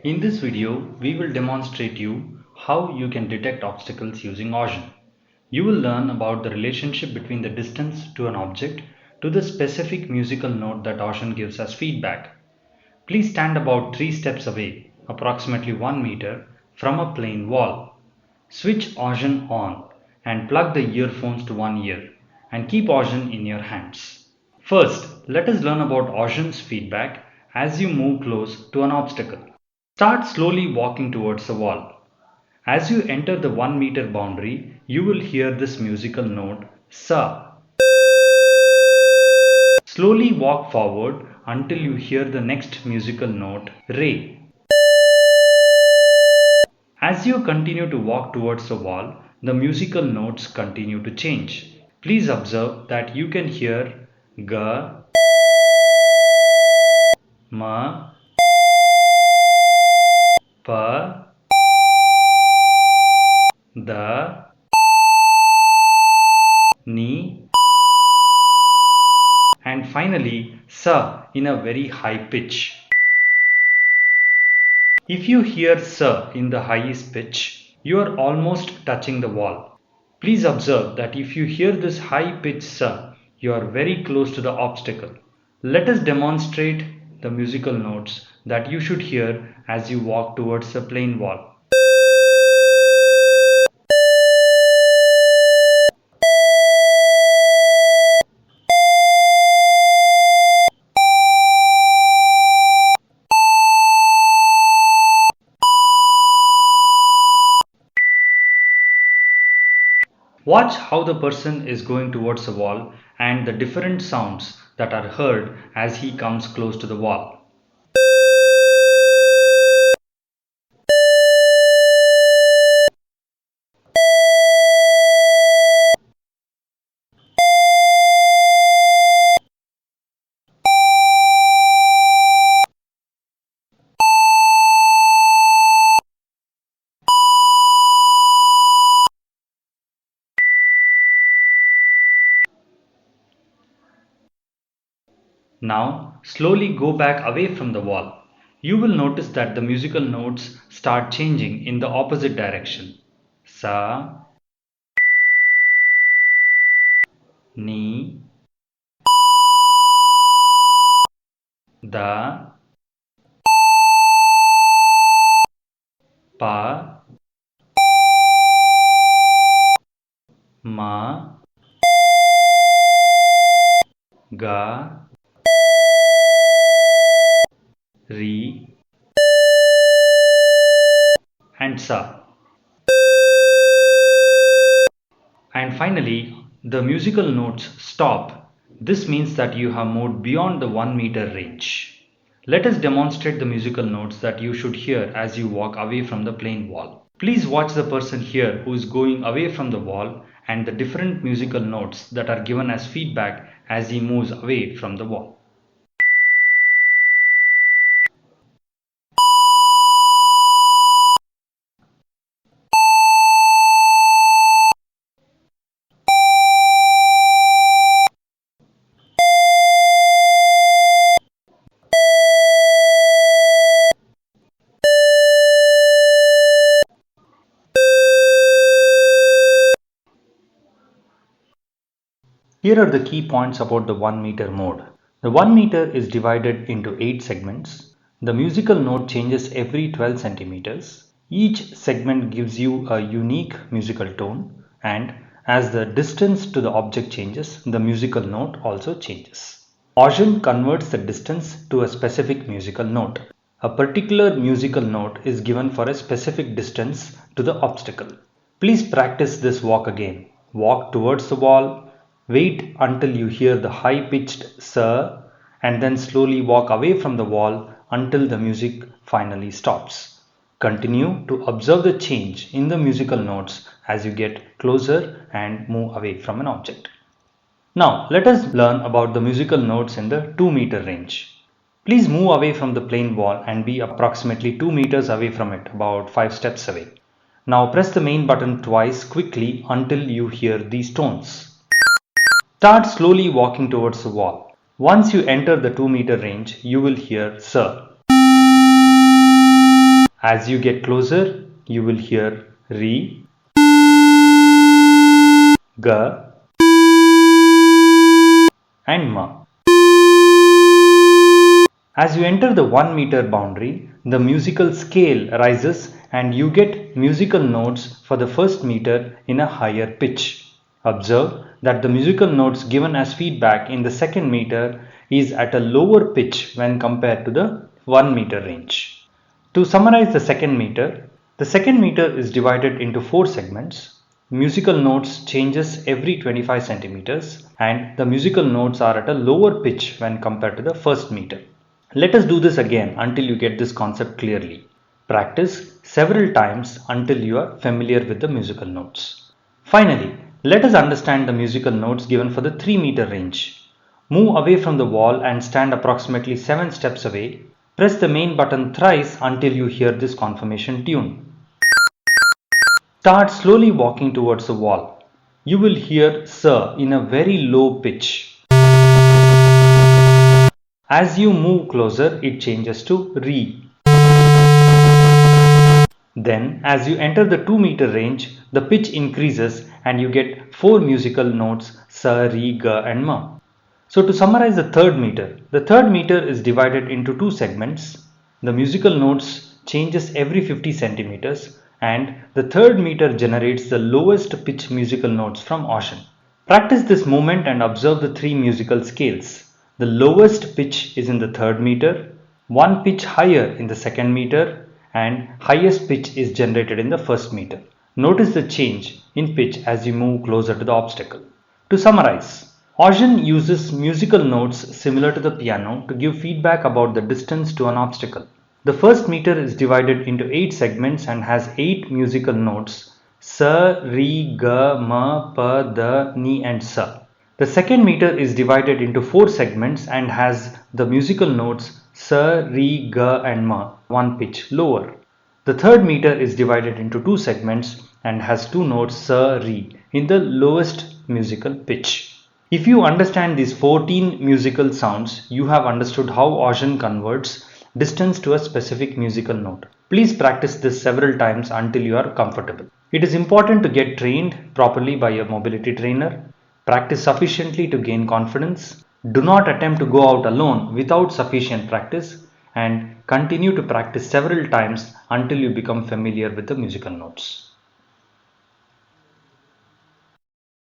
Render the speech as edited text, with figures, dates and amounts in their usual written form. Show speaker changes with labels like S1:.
S1: In this video, we will demonstrate you how you can detect obstacles using AUSION. You will learn about the relationship between the distance to an object to the specific musical note that AUSION gives as feedback. Please stand about 3 steps away, approximately 1 meter, from a plain wall. Switch AUSION on and plug the earphones to one ear and keep AUSION in your hands. First, let us learn about AUSION's feedback as you move close to an obstacle. Start slowly walking towards the wall. As you enter the 1 meter boundary, you will hear this musical note Sa. Slowly walk forward until you hear the next musical note Re. As you continue to walk towards the wall, the musical notes continue to change. Please observe that you can hear Ga, Ma, Pa, Da, Ni, and finally Sa in a very high pitch. If you hear Sa in the highest pitch, you are almost touching the wall. Please observe that if you hear this high pitch Sa, you are very close to the obstacle. Let us demonstrate the musical notes that you should hear as you walk towards the plain wall. Watch how the person is going towards the wall and the different sounds that are heard as he comes close to the wall. Now, slowly go back away from the wall. You will notice that the musical notes start changing in the opposite direction. Sa, Ni, Da, Pa, Ma, Ga, Re, and Sa. And finally, the musical notes stop. This means that you have moved beyond the 1 meter range. Let us demonstrate the musical notes that you should hear as you walk away from the plain wall. Please watch the person here who is going away from the wall and the different musical notes that are given as feedback as he moves away from the wall. Here are the key points about the 1 meter mode. The 1 meter is divided into 8 segments. The musical note changes every 12 centimeters. Each segment gives you a unique musical tone, and as the distance to the object changes, the musical note also changes. AUSION converts the distance to a specific musical note. A particular musical note is given for a specific distance to the obstacle. Please practice this walk again. Walk towards the wall. Wait until you hear the high-pitched Sa and then slowly walk away from the wall until the music finally stops. Continue to observe the change in the musical notes as you get closer and move away from an object. Now let us learn about the musical notes in the 2 meter range. Please move away from the plain wall and be approximately 2 meters away from it, about 5 steps away. Now press the main button twice quickly until you hear these tones. Start slowly walking towards the wall. Once you enter the 2 meter range, you will hear Sa. As you get closer, you will hear Re, Ga, and Ma. As you enter the 1 meter boundary, the musical scale rises and you get musical notes for the first meter in a higher pitch. Observe that the musical notes given as feedback in the second meter is at a lower pitch when compared to the 1 meter range. To summarize the second meter is divided into 4 segments. Musical notes changes every 25 centimeters and the musical notes are at a lower pitch when compared to the first meter. Let us do this again until you get this concept clearly. Practice several times until you are familiar with the musical notes. Finally, let us understand the musical notes given for the 3 meter range. Move away from the wall and stand approximately 7 steps away. Press the main button thrice until you hear this confirmation tune. Start slowly walking towards the wall. You will hear Sir in a very low pitch. As you move closer, it changes to Re. Then, as you enter the 2 meter range, the pitch increases and you get 4 musical notes Sa, Re, Ga and Ma. So to summarize the third meter is divided into 2 segments. The musical notes changes every 50 centimeters and the third meter generates the lowest pitch musical notes from AUSION. Practice this movement and observe the 3 musical scales. The lowest pitch is in the third meter, 1 pitch higher in the second meter, and highest pitch is generated in the first meter. Notice the change in pitch as you move closer to the obstacle. To summarize, AUSION uses musical notes similar to the piano to give feedback about the distance to an obstacle. The first meter is divided into 8 segments and has 8 musical notes Sa, Re, Ga, Ma, Pa, Da, Ni and Sa. The second meter is divided into 4 segments and has the musical notes Sa, Re, Ga and Ma, 1 pitch lower. The third meter is divided into 2 segments and has 2 notes Sa, Re in the lowest musical pitch. If you understand these 14 musical sounds, you have understood how AUSION converts distance to a specific musical note. Please practice this several times until you are comfortable. It is important to get trained properly by a mobility trainer. Practice sufficiently to gain confidence. Do not attempt to go out alone without sufficient practice and continue to practice several times until you become familiar with the musical notes.